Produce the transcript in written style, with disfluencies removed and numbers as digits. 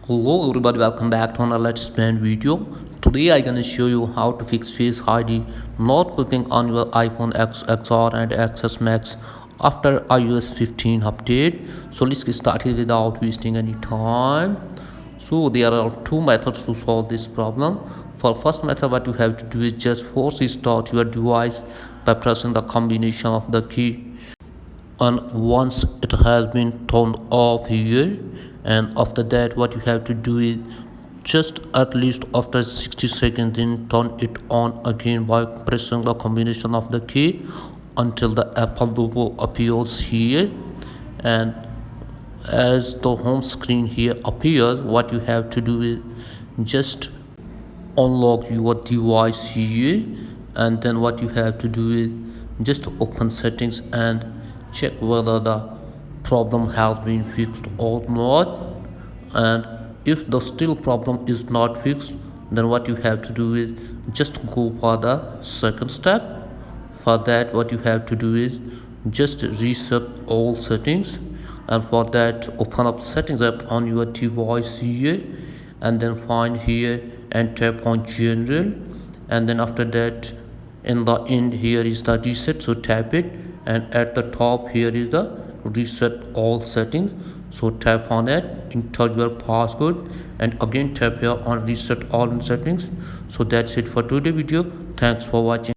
Hello everybody, welcome back to another Let's Plan video. Today I'm gonna show you how to fix Face ID not working on your iPhone X, XR and XS Max after iOS 15 update. So let's get started without wasting any time. So there are two methods to solve this problem. For first method, what you have to do is just force restart your device by pressing the combination of the key, and once it has been turned off here, and after that what you have to do is just at least after 60 seconds then turn it on again by pressing the combination of the key until the Apple logo appears here. And as the home screen here appears, what you have to do is just unlock your device here, and then what you have to do is just open settings and check whether the problem has been fixed or not. And if the still problem is not fixed, then what you have to do is just go for the second step. For that what you have to do is just reset all settings, and for that open up settings app on your device here, and then find here and tap on general, and then after that in the end here is the reset, so tap it, and at the top here is the reset all settings, so tap on it, enter your password, and again tap here on reset all settings. So that's it for today video. Thanks for watching.